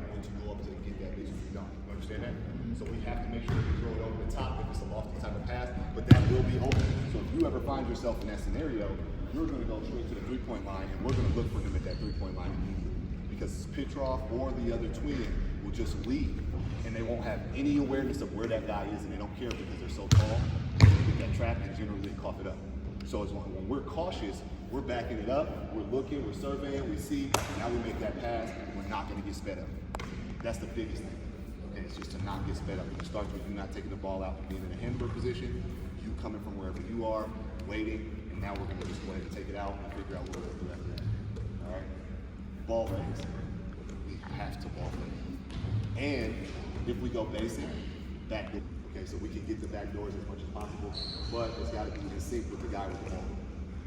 going to go up to get that bitch if you don't. You understand that? So we have to make sure we throw it over the top if it's a lofty type of pass, but that will be open. So if you ever find yourself in that scenario, you're going to go straight to the three-point line, and we're going to look for him at that three-point line immediately. Because Petrov or the other twin will just leave, and they won't have any awareness of where that guy is, and they don't care because they're so tall. They get that trap, and generally they cough it up. So as when we're cautious, we're backing it up, we're looking, we're surveying, we see, now we make that pass, and we're not going to get sped up. That's the biggest thing. Okay, it's just to not get sped up. It starts with you not taking the ball out and being in a handler position, you coming from wherever you are, waiting, and now we're going to just go ahead and take it out and figure out what we're going to do after that. All right? Ball fakes. We have to ball fake. And if we go basic, back door. Okay, so we can get the back doors as much as possible, but it's got to be in sync with the guy with the ball.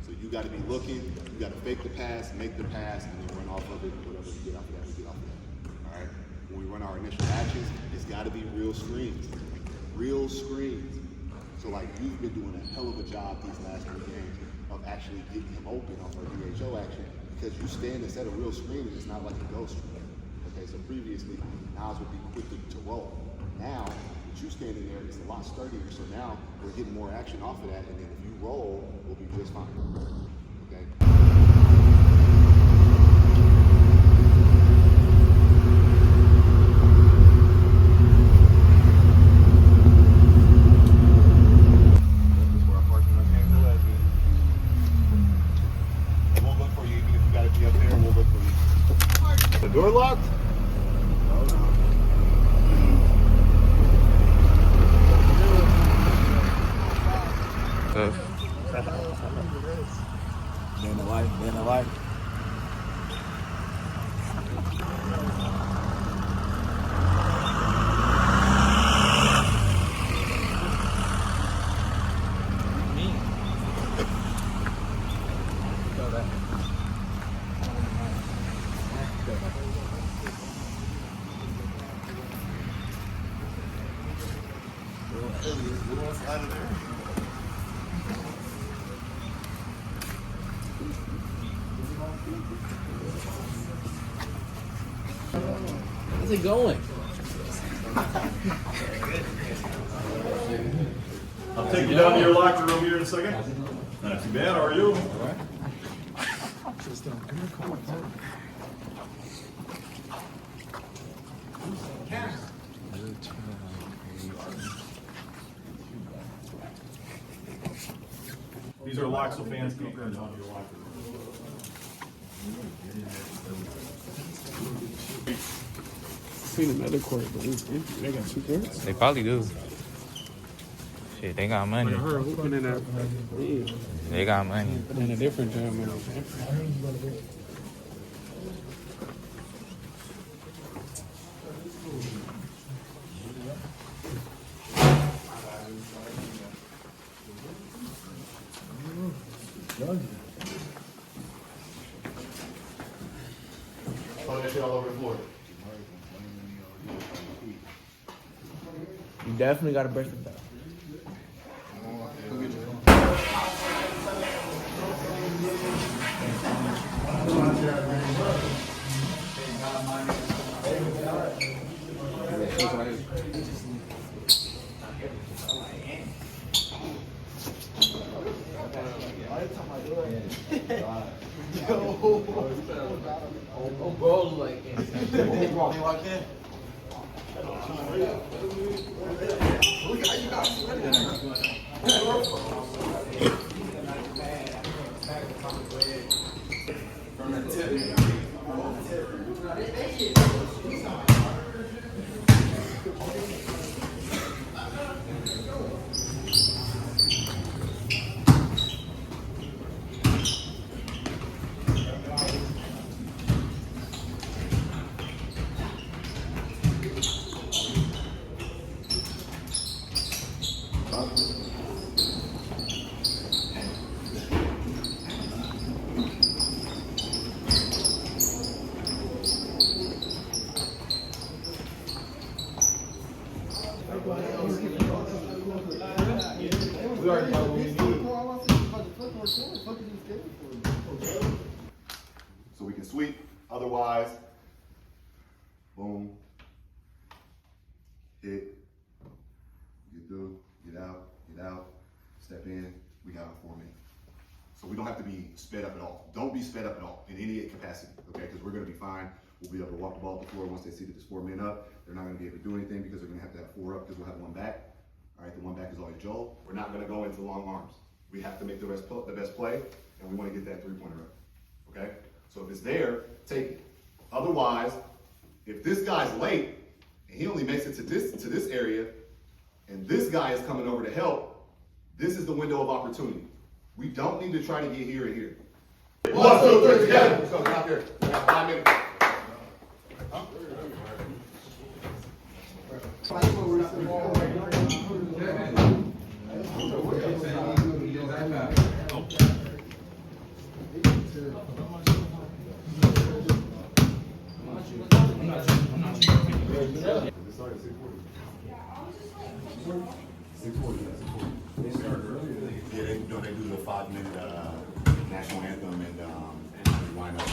So you got to be looking, you got to fake the pass, make the pass, and then run off of it. Whatever you get off of that, we get off of that. All right? When we run our initial actions, it's got to be real screens. Real screens. So like you've been doing a hell of a job these last 3 games of actually getting him open off our DHO action because you stand and set a real screen and it's not like a ghost screen. Okay, so previously, Niles would be quick to roll. Now, with you standing there, it's a lot sturdier, so now we're getting more action off of that, and then if you roll, we'll be just fine. Okay? Door locked? Oh no. Day in the life, day in the life. How's it going? I'll take you down to your locker room here in a second. Not too bad, how are you? These are locks so fans can't go down to your locker room. Seen another court, but it's empty. They got 2 courts. They probably do. Shit, they got money. I heard hooping in that league. They got money. But in a different gym, man. Throw that shit all over the floor. You definitely got to brush it down. Oh, bro, like, We already know what we need. So we can sweep. Otherwise, Boom. Hit. Get through. Get out. Get out. Step in. We got our 4 minutes. So we don't have to be sped up at all. Don't be sped up at all in any capacity, okay? Because we're going to be fine. We'll be able to walk the ball to the floor once they see that there's 4 men up. They're not going to be able to do anything because they're going to have 4 up because we'll have 1 back. All right, the 1 back is always Joel. We're not going to go into long arms. We have to make the best play, and we want to get that 3-pointer up, okay? So if it's there, take it. Otherwise, if this guy's late and he only makes it to this area, and this guy is coming over to help, this is the window of opportunity. We don't need to try to get here and here. 1, 2, 3, together. Let's go, get out there. We got 5 minutes. Yeah, they do the 5-minute national anthem and wind up.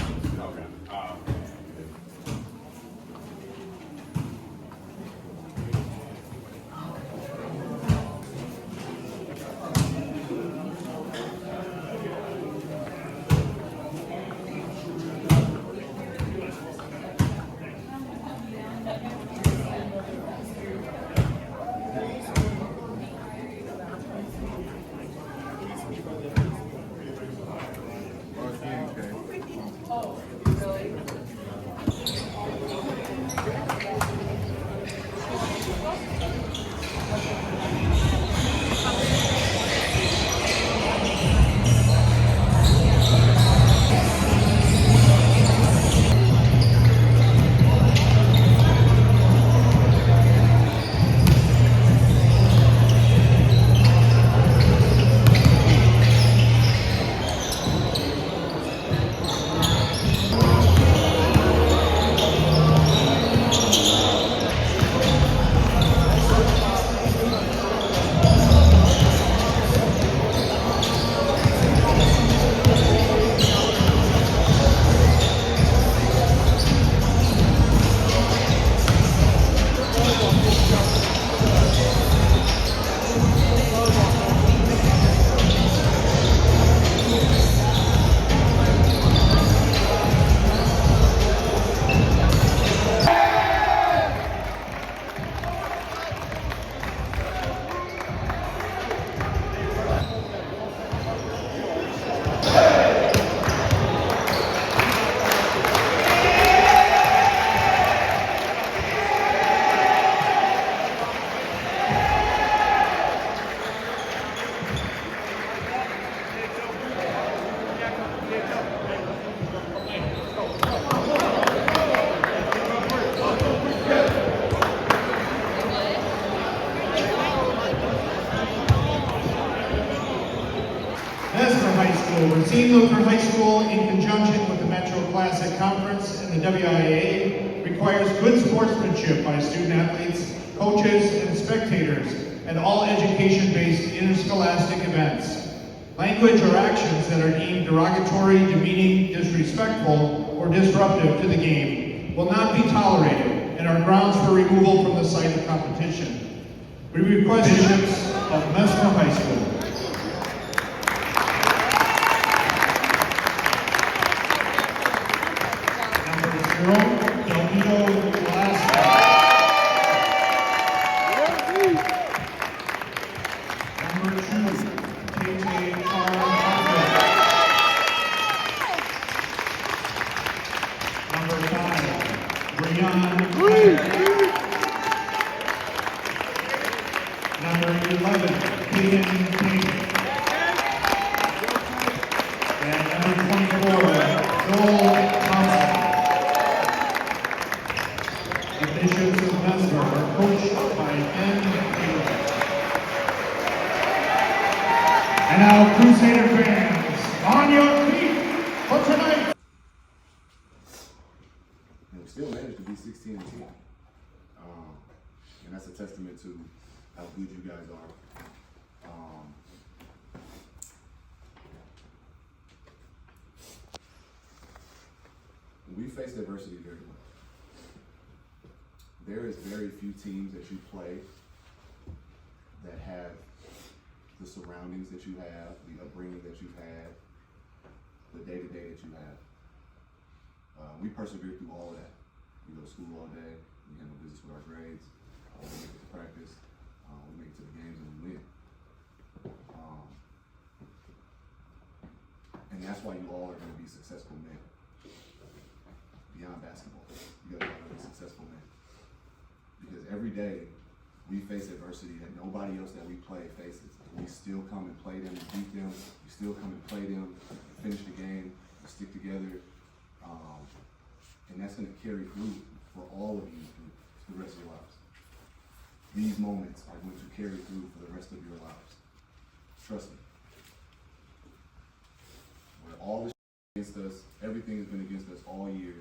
Messmer High School, Racine Lutheran High School, in conjunction with the Metro Classic Conference and the WIAA, requires good sportsmanship by student athletes, coaches, and spectators at all education-based interscholastic events. Language or actions that are deemed derogatory, demeaning, disrespectful, or disruptive to the game will not be tolerated and are grounds for removal from the site of competition. We request bishops of Messmer High School. And now, Crusader fans, on your feet for tonight. And we still managed to be 16-10. And that's a testament to how good you guys are. We faced adversity very well. there is very few teams that you play that have the surroundings that you have, the upbringing that you've had, the day-to-day that you have. We persevere through all of that. We go to school all day, we handle business with our grades, we make it to practice, we make it to the games and we win. And that's why you all are going to be successful men. Beyond basketball, you guys are going to be successful men. Because every day we face adversity that nobody else that we play faces. We still come and play them and beat them. We still come and play them, finish the game, we stick together. And that's going to carry through for all of you for the rest of your lives. These moments are going to carry through for the rest of your lives. Trust me. When all this against us, everything has been against us all year,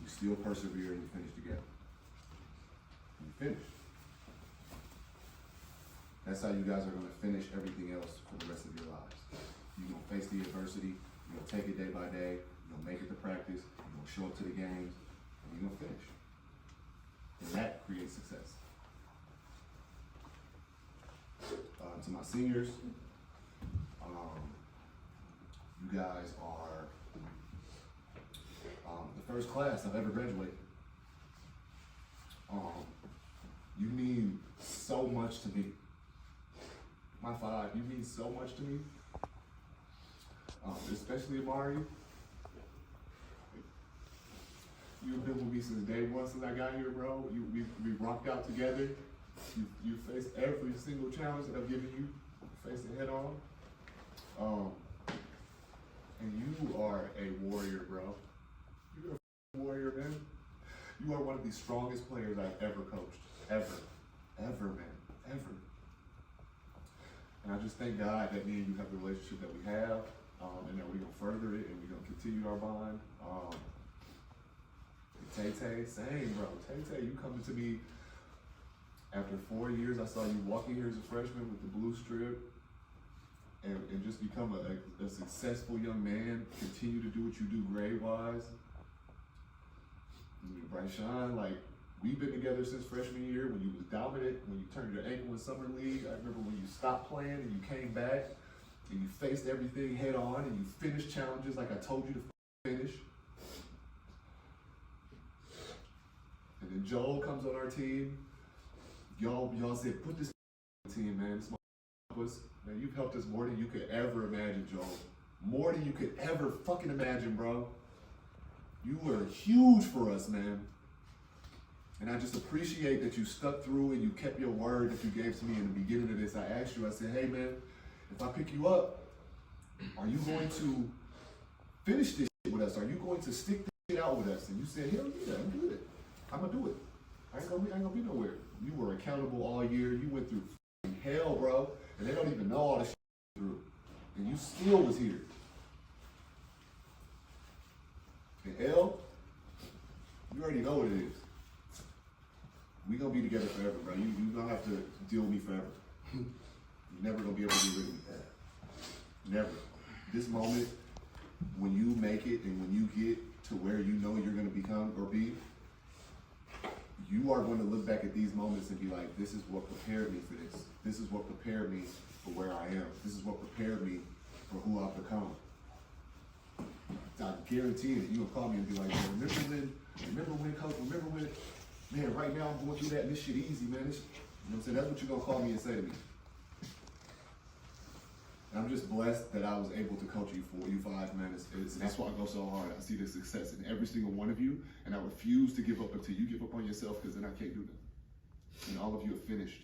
we still persevere and we finish together. We finish. That's how you guys are going to finish everything else for the rest of your lives. You're going to face the adversity, you're going to take it day by day, you're going to make it to practice, you're going to show up to the games, and you're going to finish. And that creates success. To my seniors, you guys are the first class I've ever graduated. You mean so much to me. My five, you mean so much to me. Especially Amari. You've been with me since day one, since I got here, bro. We rocked out together. You faced every single challenge that I've given you. You faced it head on. And you are a warrior, bro. You're a warrior, man. You are one of the strongest players I've ever coached. Ever, man, ever. And I just thank God that me and you have the relationship that we have, and that we're gonna further it and we're gonna continue our bond. Tay-Tay, same, bro. Tay-Tay, you coming to me after 4 years. I saw you walking here as a freshman with the blue strip and just become a successful young man, continue to do what you do grade-wise. Bryshawn, like, we've been together since freshman year when you was dominant, when you turned your ankle in summer league. I remember when you stopped playing and you came back and you faced everything head on and you finished challenges like I told you to finish. And then Joel comes on our team. Y'all said, put this on the team, man. This was, man, you've helped us more than you could ever imagine, Joel. More than you could ever fucking imagine, bro. You were huge for us, man. And I just appreciate that you stuck through and you kept your word that you gave to me in the beginning of this. I asked you, I said, hey, man, if I pick you up, are you going to finish this shit with us? Are you going to stick this shit out with us? And you said, hell yeah, I'm good. I'm gonna do it. I ain't gonna be nowhere. You were accountable all year. You went through hell, bro. And they don't even know all the shit you went through. And you still was here. And L, you already know what it is. We gonna be together forever, bro. You don't have to deal with me forever. You're never gonna be able to get rid of me. Never. This moment, when you make it and when you get to where you know you're gonna become or be, you are going to look back at these moments and be like, this is what prepared me for this. This is what prepared me for where I am. This is what prepared me for who I've become. I guarantee that you're gonna call me and be like, remember when, man, right now I'm going through that and this shit easy, man. You know what I'm saying? That's what you're gonna call me and say to me. And I'm just blessed that I was able to coach you five, man. That's why I go so hard. I see the success in every single one of you, and I refuse to give up until you give up on yourself, because then I can't do that. And all of you have finished.